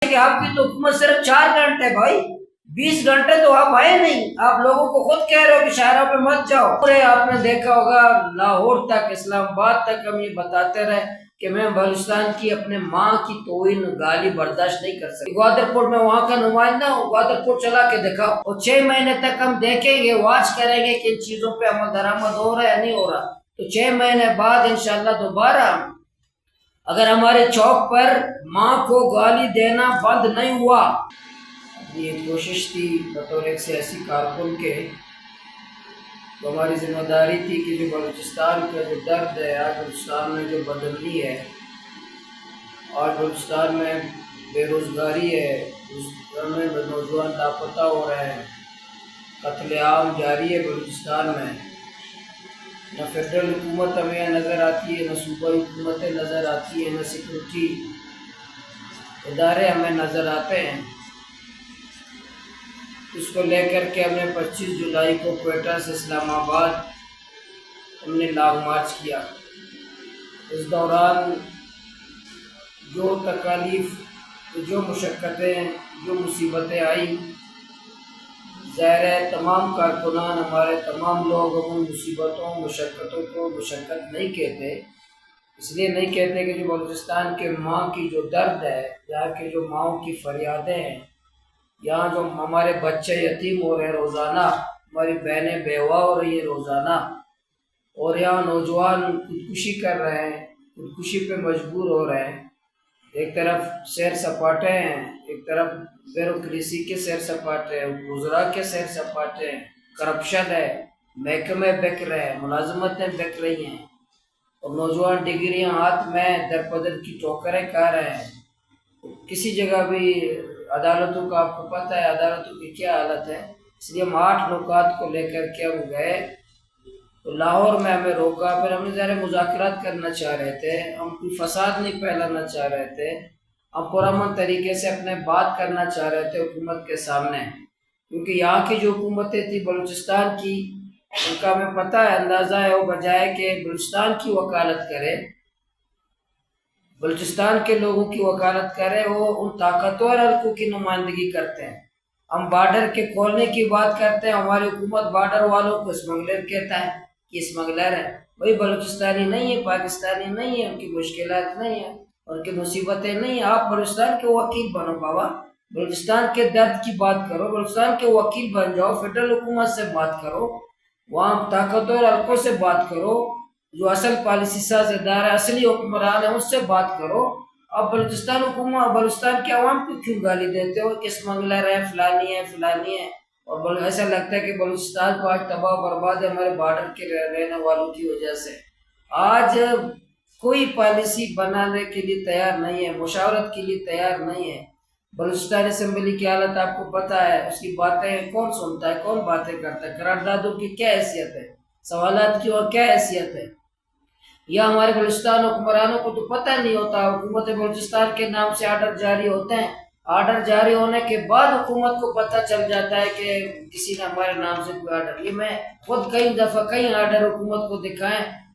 कि आपकी तो हुकूमत सिर्फ 4 घंटे भाई, 20 घंटे तो आप आए नहीं। आप लोगों को खुद कह रहे हो कि शहरों पे मत जाओ। पूरे आपने देखा होगा लाहौर तक, इस्लामाबाद तक हम ये बताते रहे कि मैं बलूचिस्तान की अपने माँ की तौहीन गाली बर्दाश्त नहीं कर सकती। ग्वादरपुर में वहाँ का नुमाइंदा हूँ, ग्वादरपुर चला के दिखाओ और 6 महीने तक हम देखेंगे, वॉच करेंगे कि इन चीजों पे अमल दरामद हो रहा है या नहीं हो रहा। तो 6 महीने बाद इंशाल्लाह दोबारा अगर हमारे चौक पर माँ को गाली देना बंद नहीं हुआ, ये कोशिश थी बतौर एक सियासी कारकुन के, तो हमारी जिम्मेदारी थी कि जो बलूचिस्तान का जो दर्द है, आज बलूचिस्तान में जो बदमनी है, आज बलूचिस्तान में बेरोजगारी है, उसमें नौजवान लापता हो रहे हैं, कत्लेआम जारी है बलूचिस्तान में। न फेडरल हुकूमत हमें यहाँ नज़र आती है, न सूबाई हुकूमतें नज़र आती है, न सिक्योरिटी इदारे हमें नज़र आते हैं। इसको लेकर के हमने 25 जुलाई को क्वेटा से इस्लामाबाद हमने लॉन्ग मार्च किया। इस दौरान जो तकालीफ, जो मुशक्क़तें, जो मुसीबतें आई, ज़ाहिर है तमाम कारकुनान, हमारे तमाम लोग उन मुसीबतों मुशक्क़तों को मुशक्क़त नहीं कहते। इसलिए नहीं कहते कि जो बलूचिस्तान के माँ की जो दर्द है, यहाँ के जो माँओं की फरियादें हैं, यहाँ जो हमारे बच्चे यतीम हो रहे हैं रोज़ाना, हमारी बहनें बेवा हो रही है रोज़ाना, और यहाँ नौजवान खुदकुशी कर रहे हैं, खुदकुशी पे मजबूर हो रहे हैं। एक तरफ सैर सपाटे हैं, एक तरफ ब्यूरोक्रेसी के सैर सपाटे हैं, गुजरा के सैर सपाटे हैं, करप्शन है, महकमे बिक रहे हैं, मुलाजमतें बिक रही हैं, और नौजवान डिग्रियां हाथ में दरपदर की ठोकरें खा रहे हैं। किसी जगह भी अदालतों का आपको पता है अदालतों की क्या हालत है। इसलिए हम 8 नुकात को लेकर के हम गए, तो लाहौर में हमें रोका। फिर हमने ज़रा मुज़ाकरात करना चाह रहे थे, हम कोई फसाद नहीं फैलाना चाह रहे थे, हम पुरअमन तरीके से अपने बात करना चाह रहे थे हुकूमत के सामने, क्योंकि यहाँ की जो हुकूमतें थी बलूचिस्तान की, उनका हमें पता है, अंदाज़ा है, वो बजाय कि बलूचिस्तान की वकालत करे, बलूचिस्तान के लोगों की वकालत करे, वो उन ताकतवर हल्कों की नुमाइंदगी करते हैं। हम बॉर्डर के खोलने की बात करते हैं, हमारी हुकूमत बॉर्डर वालों को स्मगलर कहता है कि स्मगलर है। भाई बलूचिस्तानी नहीं है, पाकिस्तानी नहीं है, उनकी मुश्किलात नहीं है, उनकी मुसीबतें नहीं है। आप बलूचिस्तान के वकील बनो बाबा, बलूचिस्तान के दर्द की बात करो, बलूचिस्तान के वकील बन जाओ, फेडरल हुकूमत से बात करो, वहाँ ताकतवर हल्कों से बात करो, जो असल पॉलिसी साज इदारा असली हुक्मरान है उससे बात करो। अब बलूचिस्तान हुकूमत, बलूचिस्तान के अवाम को क्यों गाली देते हो कि स्मगलर है, फलानी है, फलानी है, और ऐसा लगता है कि बलूचिस्तान को आज तबाह बर्बाद है हमारे बॉर्डर के रहने वालों की वजह से। आज कोई पॉलिसी बनाने के लिए तैयार नहीं है, मुशावरत के लिए तैयार नहीं है। बलूचिस्तान असम्बली की हालत आपको पता है, उसकी बातें कौन सुनता है, कौन बातें करता है, करारदादों की क्या हैसियत है, सवालात की और क्या हैसियत है। या हमारे बलूचिस्तान हुक्मरानों को तो पता नहीं होता, हुकूमत बलूचिस्तान के नाम से आर्डर जारी होते हैं, आर्डर जारी होने के बाद हुकूमत को पता चल जाता है कि किसी ने हमारे नाम से कोई आर्डर। ये मैं खुद कई दफ़ा कई आर्डर हुकूमत को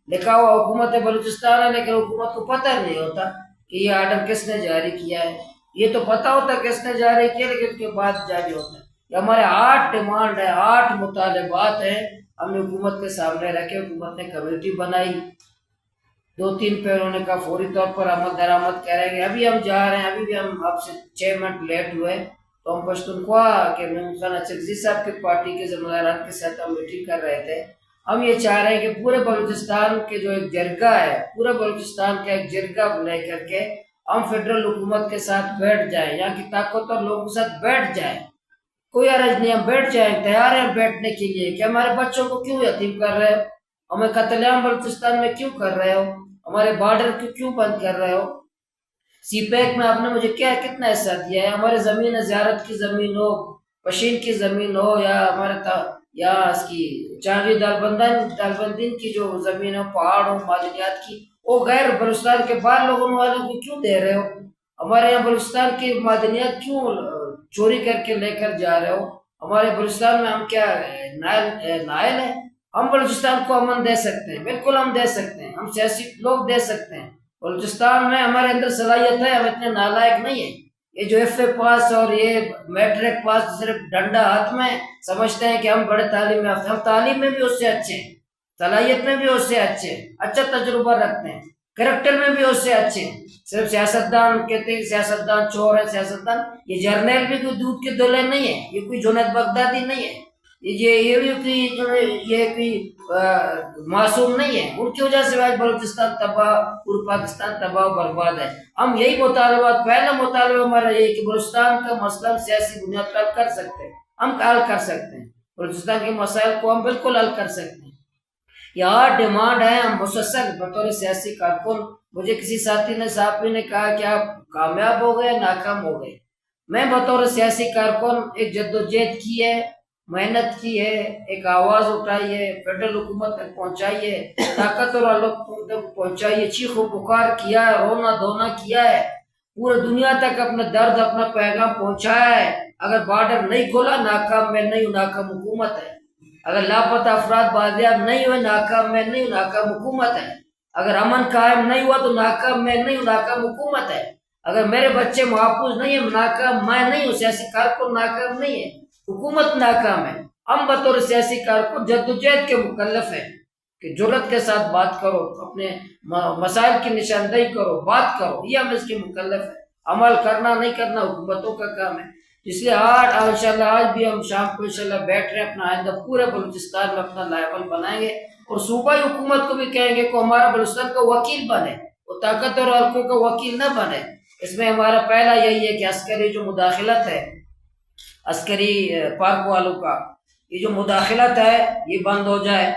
लिखा हुआ हुकूमत बलूचिस्तान है, लेकिन हुकूमत को पता नहीं होता कि ये आर्डर किसने जारी किया है। ये तो पता होता किसने जारी किया, लेकिन उसके बाद जारी होता है। ये हमारे 8 डिमांड है, 8 मुतालबात है, हमने हुकूमत के सामने रखे। हुकूमत ने कमेटी बनाई, 2-3 पे उन्होंने कहा फौरी तौर पर अमल दरामद करेंगे। अभी हम जा रहे हैं, अभी भी हम आपसे 6 मिनट लेट हुए, तो हम पश्तूनख्वा के महमूद खान अचकज़ई साहब की पार्टी के ज़िम्मेदारान के साथ हम मीटिंग कर रहे थे। हम ये चाह रहे हैं कि पूरे बलूचिस्तान के जो एक जरगा है, पूरे बलूचिस्तान का एक जरगा बुला करके हम फेडरल हुकूमत के साथ बैठ जाएं, यहाँ की ताकतवर लोगों के साथ बैठ जाएं। कोई अर्ज नहीं, हम बैठ जाएं, तैयार हैं बैठने के लिए कि हमारे बच्चों को क्यों यतीम कर रहे हो, हमें कत्लेआम बलूचिस्तान में क्यों कर रहे हो, हमारे बॉर्डर को क्यों बंद कर रहे हो। सीपैक में आपने मुझे क्या कितना हिस्सा दिया है, हमारे ज़मीन ज़ियारत की ज़मीन हो, पशीन की ज़मीन हो, या हमारे या इसकी चांगी दालबंदीन की जो ज़मीन हो, पहाड़ हो, मादनियात की, वो गैर बलूचिस्तान के बाहर लोगों वालों को क्यों दे रहे हो। हमारे यहाँ बलूचिस्तान की मादनियात क्यों चोरी करके लेकर जा रहे हो। हमारे बलूचिस्तान में हम क्या नायल है। हम बलूचिस्तान को अमन दे सकते हैं, बिल्कुल हम दे सकते हैं, हम सियासी लोग दे सकते हैं। बलूचिस्तान में हमारे अंदर सलाहियत है, हम इतने नालायक नहीं है ये जो FA पास और ये मैट्रिक पास सिर्फ डंडा हाथ में समझते हैं कि हम बड़े तालीम याफ्ता, हम तालीम में भी उससे अच्छे हैं, सलाहियत में भी उससे अच्छे हैं, अच्छा तजुर्बा रखते हैं, करेक्टर में भी उससे अच्छे हैं। सिर्फ सियासतदान कहते हैं सियासतदान चोर है, सियासतदान, ये जर्नैल भी कोई दूध के धुले नहीं है, ये कोई जुनैद बगदादी नहीं है, ये भी कोई जो है ये कोई मासूम नहीं है। उनकी वजह से आज बलूचिस्तान तबाह, पूर्व पाकिस्तान तबाह बर्बाद है। हम यही मुतालबात, पहला मुतालबा हमारा ये कि बलूचिस्तान का मसला सियासी बुनियाद पर कर सकते हैं, हम हल कर सकते हैं, बलूचिस्तान के मसाइल को हम बिल्कुल हल कर सकते हैं। यहाँ डिमांड है, हम मुसलसल बतौर सियासी कारकुन, मुझे किसी साथी ने साहब ने कहा कि आप कामयाब हो गए नाकाम हो गए। मैं बतौर सियासी कारकुन एक जद्दोजहद की है, मेहनत की है, एक आवाज उठाई है, फेडरल हुकूमत तक पहुंचाई है, ताकतवर लोग तक पहुंचाई है, चीखो पुकार किया है, रोना धोना किया है, पूरे दुनिया तक अपना दर्द अपना पैगाम पहुंचाया है। अगर बॉर्डर नहीं खोला नाकाम मैं नहीं हूँ, नाकाम हुकूमत है। अगर लापता अफराद बाजियाब नहीं हुए नाकाम मैं नहीं हूँ, नाकाम हुकूमत है। अगर अमन कायम नहीं हुआ तो नाकाम मैं नहीं हूँ, नाकाम हुकूमत है। अगर मेरे बच्चे महफूज नहीं है नाकाम मैं नहीं हूँ, सियासी कारकुन नाकाम नहीं है, हुकूमत नाकाम है। हम बतौर सियासी कारकुन जद्दोजहद के मुकल्लफ है कि जुर्रत के साथ बात करो, अपने मसाइल की निशानदेही करो, बात करो, ये हम इसके मुकल्लफ है। अमल करना नहीं करना हुकूमतों का काम है। इसलिए आज इंशाल्लाह आज भी हम शाम को इंशाल्लाह बैठ रहे हैं, अपना आइंदा पूरे बलूचिस्तान में अपना लायबल बनाएंगे और सूबाई हुकूमत को भी कहेंगे को हमारा बलूचिस्तान का वकील बने, वो ताकतवर हल्कों का वकील न बने। इसमें हमारा पहला यही है कि अस्करी जो मुदाखिलत है, अस्करी पाक वालों का ये जो मुदाखिलत है ये बंद हो जाए।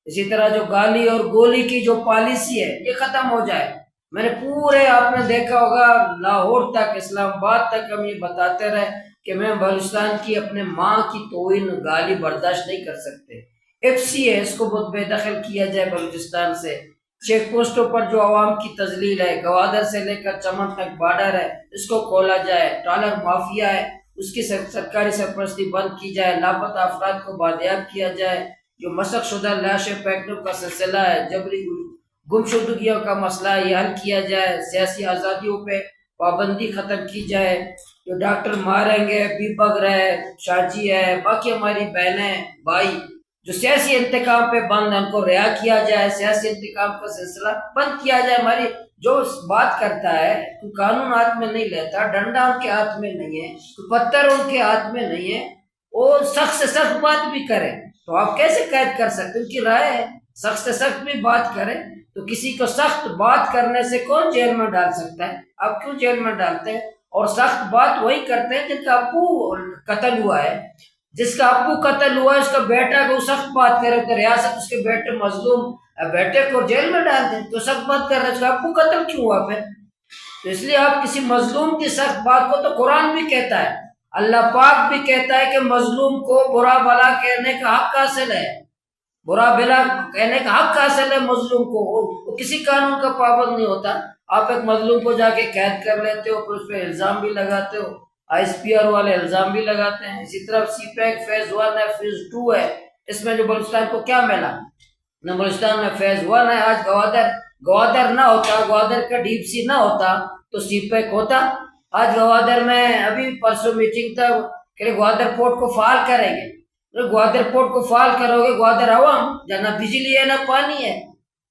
इसी तरह जो गाली और गोली की जो पॉलिसी है ये खत्म हो जाए। मैंने पूरे आपने देखा होगा लाहौर तक इस्लामाबाद तक हम ये बताते रहे कि मैं बलूचिस्तान की अपने माँ की तोहिन गाली बर्दाश्त नहीं कर सकते। FC है इसको बहुत बेदखल किया जाए बलूचिस्तान से। चेक पोस्टों पर जो आवाम की तजलील है, गवादर से लेकर चमन तक बॉर्डर है, इसको खोला जाए। ट्रॉलर माफिया है उसकी सरकारी सरपरस्ती बंद की जाए, लापता अफराद को बादियाब किया जाए, जो मशक शुदा लाशें फेंकने का सिलसिला है, जबरी गुमशुदगियों का मसला ये हल किया जाए, सियासी आज़ादियों पे पाबंदी ख़त्म की जाए, जो डॉक्टर मारेंगे बीबग रहे शाजी है, बाकी हमारी बहनें भाई जो सियासी इंतकाम पे बंद है उनको रिहा किया जाए, सियासी इंतकाम का सिलसिला बंद किया जाए। हमारी जो बात करता है तो कानून हाथ में नहीं लेता, डंडा उनके हाथ में नहीं है, तो पत्थर उनके हाथ में नहीं है, वो सख्त से सख्त बात भी करे तो आप कैसे कैद कर सकते? उनकी राय है, सख्त से सख्त भी बात करें तो किसी को सख्त बात करने से कौन जेल में डाल सकता है? आप क्यों जेल में डालते हैं? और सख्त बात वही करते हैं जिनका अब्बू कत्ल हुआ है, जिसका अब्बू कत्ल हुआ है उसका बेटा को सख्त बात करे तो रियासत उसके बेटे मजलूम बेटे को जेल में डाल दे, तो सख्त बात कर रहे हैं, उसका अब्बू कत्ल क्यों हुआ फिर? तो इसलिए आप किसी मजलूम की सख्त बात को, तो कुरान भी कहता है, अल्लाह पाक भी कहता है कि मजलूम को बुरा भला कहने का हक हासिल है, बुरा भला कहने का हक हासिल है मजलूम को, वो किसी कानून का पाबंद नहीं होता। आप एक मजलूम को जाके कैद कर लेते हो, फिर उस पर इल्जाम भी लगाते हो, ISPR वाले इल्जाम भी लगाते हैं। इसी तरह CPEC फेज 1 है, फेज 2 है, इसमें जो बलूचिस्तान को क्या मिला न, बलूचिस्तान में फेज 1 है। आज गवादर ना होता, गवादर का DPC ना होता तो CPEC होता। आज गवादर में अभी परसों मीटिंग था, ग्वादर पोर्ट को फाल करेंगे, तो ग्वादर पोर्ट को फाल करोगे, ग्वादर अवाम जहाँ ना बिजली है ना पानी है,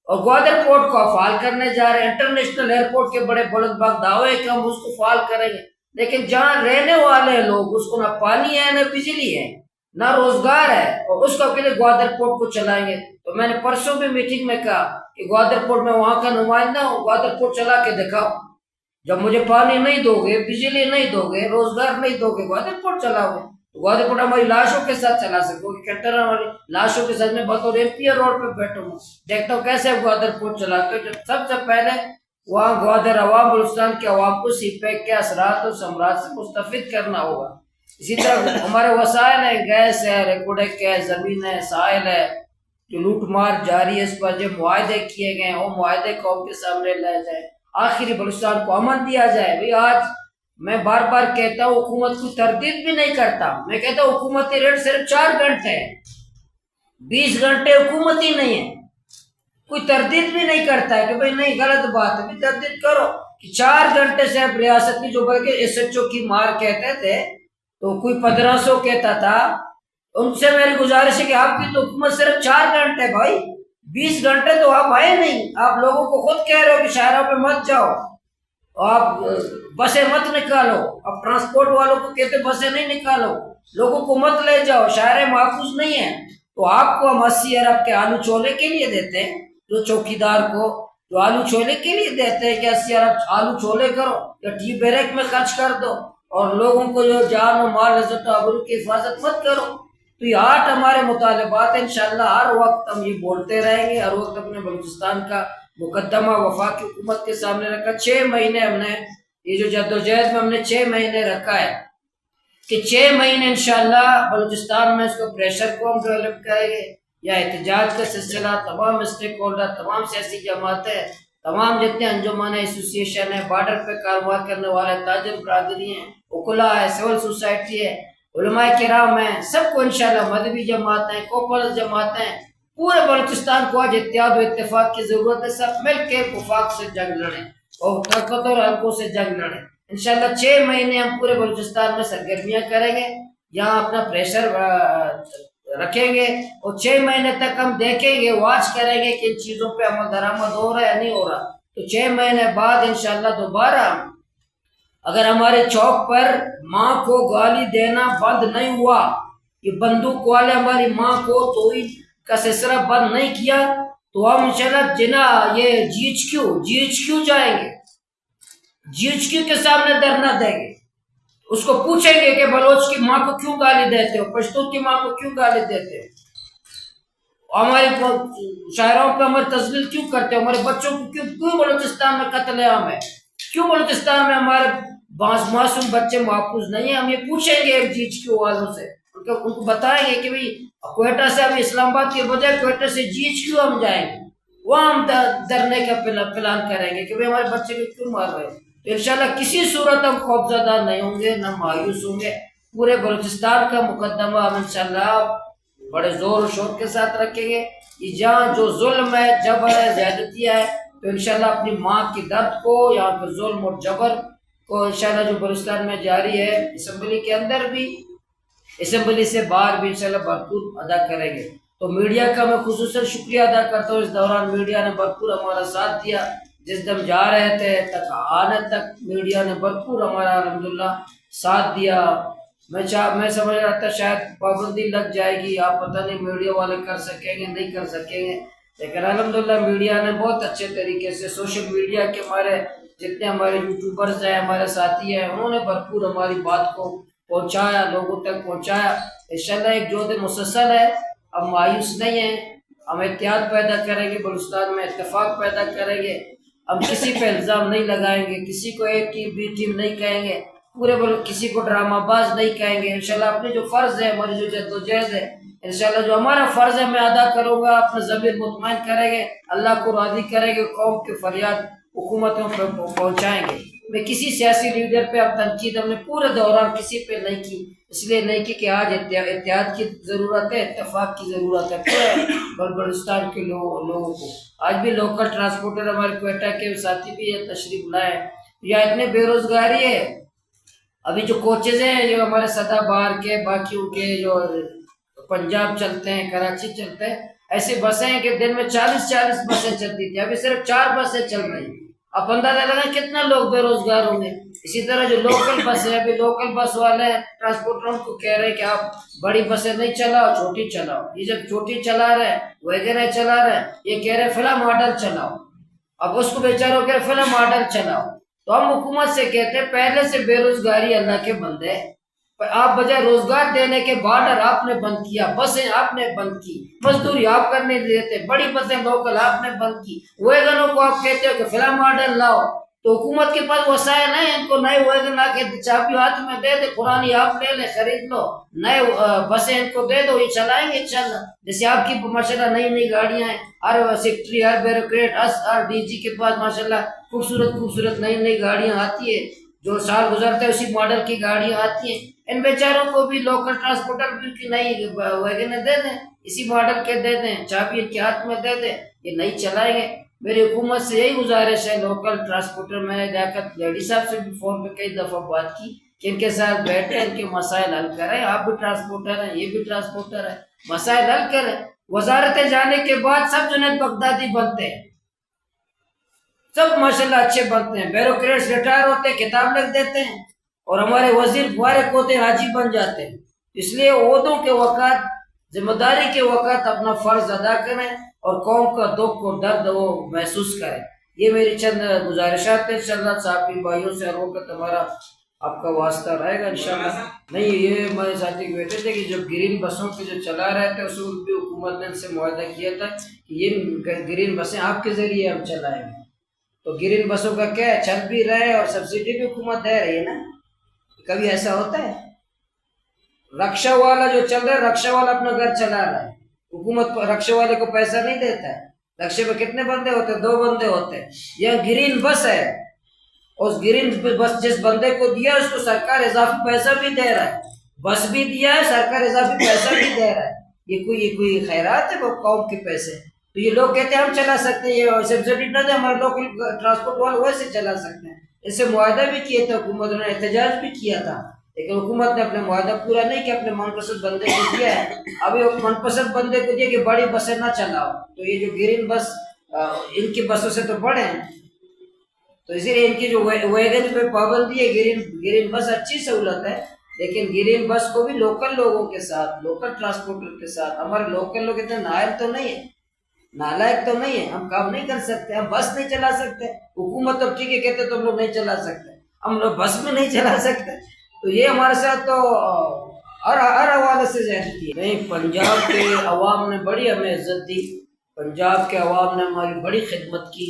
और ग्वादर पोर्ट को फाल करने जा रहे हैं। इंटरनेशनल एयरपोर्ट के बड़े बुलंदबाग दावे कि हम उसको फाल करेंगे, लेकिन जहाँ रहने वाले लोग उसको ना पानी है ना बिजली है ना रोजगार है, और उसको अकेले ग्वादर पोर्ट को चलाएंगे। तो मैंने परसों भी मीटिंग में कहा कि ग्वादर पोर्ट में वहां का नुमाइंदा हो, ग्वादर पोर्ट चला के दिखाओ। जब मुझे पानी नहीं दोगे, बिजली नहीं दोगे, रोजगार नहीं दोगे, ग्वादर पोर्ट चलाओगे, तो ग्वादर पोर्ट हमारी लाशों के साथ चला सकोगे, कंटेनर वाली लाशों के साथ में बतौर MP रोड पे बैठूंगा, देखता हूँ कैसे ग्वादर पोर्ट चलाते हो। जब सबसे पहले वहाँ ग्वादर अवाम, बलूचिस्तान के अवाम को CPEC के असरात और सम्राट से मुस्तफिद करना होगा। इसी तरह हमारे वसाइल है, गैस है, रेकोडेक है, जमीन है, साहिल है, जो लूट मार जारी है, इस पर जो मुआहदे किए गए वो मुआहदे कौम के सामने लाए जाए, आखिरी बलूचिस्तान को अमन दिया जाए। भाई आज मैं बार बार कहता हूँ हुकूमत को तरदीद भी नहीं करता, मैं कहता हूँ हुकूमती रेट सिर्फ 4 घंटे है, 20 घंटे हुकूमती नहीं है, कोई तरदीद भी नहीं करता है कि भाई नहीं गलत बात है, तरदीद करो। कि 4 घंटे से अब रियासत की, जो बल्कि SHO की मार कहते थे तो कोई 1500 कहता था, उनसे मेरी गुजारिश है कि आपकी तो हुकूमत सिर्फ 4 घंटे भाई, 20 घंटे तो आप आए नहीं। आप लोगों को खुद कह रहे हो कि शहरों पे मत जाओ, आप बसें मत निकालो, अब ट्रांसपोर्ट वालों को कहते बसें नहीं निकालो, लोगों को मत ले जाओ, शहर महफूज नहीं है। तो आपको हम 80 अरब के आलू छोले के लिए देते हैं, जो चौकीदार को जो आलू छोले के लिए देते हैं कि 80 अरब आलू छोले करो या टी बैरक में खर्च कर दो, और लोगों को जो जान और माल इज्जत आबरू की हिफाजत मत करो। तो ये 8 हमारे मुतालबात है। इंशाल्लाह हर वक्त हम ये बोलते रहेंगे, हर वक्त अपने बलूचिस्तान का मुकदमा वफाकी हुकूमत के सामने रखा। 6 महीने हमने ये जो जद्दोजहद में हमने 6 महीने रखा है कि 6 महीने इंशाल्लाह बलूचिस्तान में इसको प्रेशर को हम डेवलप करेंगे, या एहतजाज का सिलसिला, तमाम स्टेक होल्डर, तमाम सियासी जमातें, तमाम जितने अंजुमन है, एसोसिएशन है, बॉर्डर पे कारोबार करने वाले ताजिर बरादरी हैं, उकला है, सिविल सोसाइटी है, उलमाए किराम है, सबको इंशाल्लाह मजहबी जमातें, कोपल जमातें, पूरे बलूचिस्तान को आज इत्तेहाद और इत्तेफाक की जरूरत है। सब मिलकर वफाक से जंग लड़े और ताकतों और हल्कों से जंग लड़े। इंशाल्लाह 6 महीने हम पूरे बलूचिस्तान में सरगर्मियां करेंगे, यहाँ अपना प्रेशर रखेंगे, और 6 महीने तक हम देखेंगे, वॉच करेंगे कि इन चीजों पे अमल दरामद हो रहा है या नहीं हो रहा। तो 6 महीने बाद इंशाल्लाह दोबारा अगर हमारे चौक पर माँ को गाली देना बंद नहीं हुआ, ये बंदूक वाले हमारी माँ को तोड़ी का सिलसिला बंद नहीं किया, तो हम इंशाल्लाह जिना ये GHQ जाएंगे, GHQ के सामने धरना देंगे, उसको पूछेंगे कि बलोच की माँ को क्यों गाली देते हो, पश्तून की माँ को क्यों गाली देते हो, हमारे शायरों पे हमारे तजलील क्यों करते हो, हमारे बच्चों को क्यों बलूचिस्तान में कत्लेआम है, क्यों बलूचिस्तान में हमारे मासूम बच्चे महफूज नहीं है। हम ये पूछेंगे GHQ वालों से, उनको बताएंगे कि भाई क्वेटा से अभी इस्लामाबाद के बजाय क्वेटा से GHQ हम जाएंगे, वहाँ हम धरने का प्लान करेंगे कि भाई हमारे बच्चे को क्यों मार रहे हैं। तो इंशाल्लाह किसी सूरत हम खौफजदा नहीं होंगे, न मायूस होंगे। पूरे बलूचिस्तान का मुकदमा हम इंशाल्लाह बड़े जोर और शोर के साथ रखेंगे। कि जहाँ जो जुल्म है, जबर है, ज्यादतियाँ है, तो इंशाल्लाह अपनी माँ की दर्द को, यहाँ पर जुल्म और जबर को इंशाल्लाह जो बलूचिस्तान में जारी है, असम्बली के अंदर भी, असम्बली से बाहर भी इंशाल्लाह भरपूर अदा करेंगे। तो मीडिया का मैं खुसूसन शुक्रिया अदा करता हूँ। इस दौरान मीडिया ने भरपूर हमारा साथ दिया, जिस दम जा रहे थे तक आने तक मीडिया ने भरपूर हमारा अल्हम्दुलिल्लाह साथ दिया। मैं समझ रहा था शायद पाबंदी लग जाएगी, आप पता नहीं मीडिया वाले कर सकेंगे नहीं कर सकेंगे, लेकिन अल्हम्दुलिल्लाह मीडिया ने बहुत अच्छे तरीके से, सोशल मीडिया के हमारे जितने हमारे यूट्यूबर्स हैं, हमारे साथी हैं, उन्होंने भरपूर हमारी बात को पहुँचाया, लोगों तक पहुँचाया। इंशाल्लाह एक जोद मुसलसल है, अब मायूस नहीं है, हम एहतियात पैदा करेंगे, बलूचिस्तान में इत्तेफाक पैदा करेंगे, हम किसी पे इल्ज़ाम नहीं लगाएंगे, किसी को A टीम B टीम नहीं कहेंगे, पूरे किसी को ड्रामाबाज नहीं कहेंगे। इंशाल्लाह अपने जो फ़र्ज़ है, हमारी जो जद्दोजहद है, इंशाल्लाह जो हमारा फ़र्ज़ है मैं अदा करूँगा, अपना ज़मीर मुतमईन करेंगे, अल्लाह को राज़ी करेंगे, कौम के फरियाद हुकूमतों पर पहुँचाएंगे। मैं किसी सियासी लीडर पे अब तनकीद हमने पूरे दौरान किसी पे नहीं की, इसलिए नहीं की कि आज एहतियात की ज़रूरत है, इत्तेफाक की ज़रूरत है पूरे बलूचिस्तान के लोगों को। आज भी लोकल ट्रांसपोर्टर हमारे क्वेटा के साथी भी है, तशरीफ लाए, या इतने बेरोजगारी है। अभी जो कोचेज हैं जो हमारे सदाबहार के, बाकी के जो पंजाब चलते हैं, कराची चलते हैं, ऐसी बसें हैं कि दिन में 40-40 बसें चलती थी, अभी सिर्फ 4 बसें चल रही। अब अंदाजा लगा कितना लोग बेरोजगार होंगे। इसी तरह जो लोकल बस है, अभी लोकल बस वाले ट्रांसपोर्टरों को कह रहे हैं कि आप बड़ी बसें नहीं चलाओ, छोटी चलाओ। ये जब छोटी चला रहे हैं, वगैरह चला रहे हैं, ये कह रहे फिल्म मॉडल चलाओ, अब उसको बेचारों कह रहे फिल्म मॉडल चलाओ। तो हम हुकूमत से कहते हैं पहले से बेरोजगारी अल्लाह के बंदे, आप बजाय रोजगार देने के बॉर्डर आपने बंद किया, बसें आपने बंद की, मजदूरी आप करने देते, बड़ी बसें लोकल आपने बंद की, वैगनों को आप कहते हो कि फिल्म मॉडल लाओ। तो हुकूमत के पास वसाइल है, इनको नए वैगन ला के चाबी हाथ में दे दे, पुरानी आप ले ले, खरीद लो, नए बसें इनको दे दो, ये चलाएंगे इंशाल्लाह। जैसे आपकी माशाल्लाह नई नई गाड़ियां हैं, हर सेक्रेटरी, हर ब्यूरोक्रेट, हर DG के पास माशाल्लाह खूबसूरत नई नई गाड़ियां आती है, जो साल गुजरते हैं उसी मॉडल की गाड़ियां आती हैं। इन बेचारों को भी लोकल ट्रांसपोर्टर भी की नई वैगन दे दें, इसी मॉडल के दे दें, चाबी इनके हाथ में दे दें, ये नहीं चलाएंगे। मेरी हुकूमत से यही गुजारिश है, लोकल ट्रांसपोर्टर, मैंने जाकर लेडी साहब से भी फोन पे कई दफा बात की कि इनके साथ बैठे, इनके मसाइल हल करें। आप भी ट्रांसपोर्टर हैं, ये भी ट्रांसपोर्टर है, मसाइल हल करें। वजारतें जाने के बाद सब जुनैद बगदादी बनते हैं, सब माशाल्लाह अच्छे बनते हैं। ब्यूरोक्रेट्स रिटायर होते हैं, किताब लिख देते हैं, और हमारे वजीर फारिग होते हैं, हाजी बन जाते हैं। इसलिए ओहदों के वक़्त, जिम्मेदारी के वक़्त अपना फर्ज अदा करें और कौम का दुख और दर्द वो महसूस करें। ये मेरी चंद गुजारिशात है। इंशाअल्लाह साथी भाइयों से हर वक्त हमारा आपका वास्ता रहेगा इंशाअल्लाह। नहीं, ये हमारे साथी बैठे थे कि जब ग्रीन बसों के जो चला रहे थे, उस वक्त भी हुकूमत ने इनसे मुआहदा किया था कि ये ग्रीन बसें आपके जरिए हम चलाएंगे। तो ग्रीन बसों का क्या है, चल भी रहे और सब्सिडी भी हुकूमत दे रही है ना। कभी ऐसा होता है? रक्षा वाला जो चल रहा है, रक्षा वाला अपना घर चला रहा है, हुकूमत रक्षा वाले को पैसा नहीं देता है। रक्षे में कितने बंदे होते हैं? 2 बंदे होते हैं। यह ग्रीन बस है, उस ग्रीन बस जिस बंदे को दिया उसको सरकार इजाफी पैसा भी दे रहा है, बस भी दिया है, सरकार इजाफी पैसा भी दे रहा है। ये कोई खैरात है? वो कौम के पैसे। तो ये लोग कहते हैं हम चला सकते हैं, ये सब्सिडी न दे, हमारे लोकल ट्रांसपोर्ट वाले वैसे चला सकते हैं। इससे मुआहदा भी किया था हुकूमत ने, एहतजाज भी किया था, लेकिन हुकूमत ने अपने मुआहदा पूरा नहीं किया, अपने मनपसंद बंदे को दिया है। अभी मनपसंद बंदे को दिया कि बड़ी बसें ना चलाओ, तो ये जो ग्रीन बस इनकी बसों से तो बड़े हैं, तो इसीलिए इनकी जो वैगन पे पाबंदी है। ग्रीन बस अच्छी सहूलत है, लेकिन ग्रीन बस को भी लोकल लोगों के साथ, लोकल ट्रांसपोर्टर के साथ, हमारे लोकल लोग इतने नायल तो नहीं है, नालायक तो नहीं है, हम काम नहीं कर सकते, हम बस नहीं चला सकते। हुकूमत तो ठीक है कहते तुम लोग नहीं चला सकते, हम लोग बस में नहीं चला सकते। तो ये हमारे साथ तो हर हवाले से ज्यादती है। नहीं, पंजाब के अवाम ने बड़ी हमें इज्जत दी, पंजाब के अवाम ने हमारी बड़ी खिदमत की,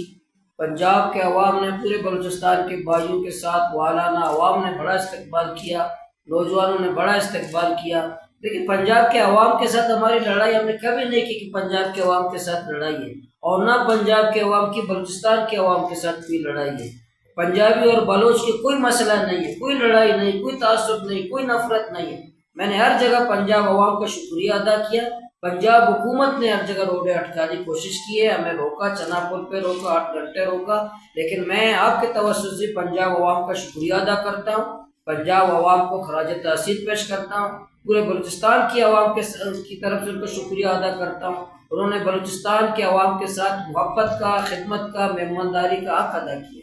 पंजाब के अवाम ने पूरे बलूचिस्तान के भाइयों के साथ वालाना, अवाम ने बड़ा इस्तकबाल किया, नौजवानों ने बड़ा इस्तकबाल किया। लेकिन पंजाब के अवाम के साथ हमारी लड़ाई हमने कभी नहीं की कि पंजाब के अवाम के साथ लड़ाई है, और ना पंजाब के अवाम की बलूचिस्तान के अवाम के साथ कोई लड़ाई है। पंजाबी और बलोच की कोई मसला नहीं है, कोई लड़ाई नहीं, कोई तासुब नहीं, कोई नफरत नहीं है। मैंने हर जगह पंजाब अवाम का शुक्रिया अदा किया। पंजाब हुकूमत ने हर जगह रोडें अटकाने की कोशिश की है, हमें रोका, चनापुर पे रोका, 8 घंटे रोका, लेकिन मैं आपके तवज्जुह से पंजाब अवाम का शुक्रिया अदा करता हूँ, पंजाब अवाम को खराज तहसीन पेश करता हूँ, पूरे बलूचिस्तान की अवाम की तरफ से उनको शुक्रिया अदा करता हूँ। उन्होंने बलूचिस्तान के अवाम के साथ मोहब्बत का, खिदमत का, मेहमानदारी का हक अदा किया।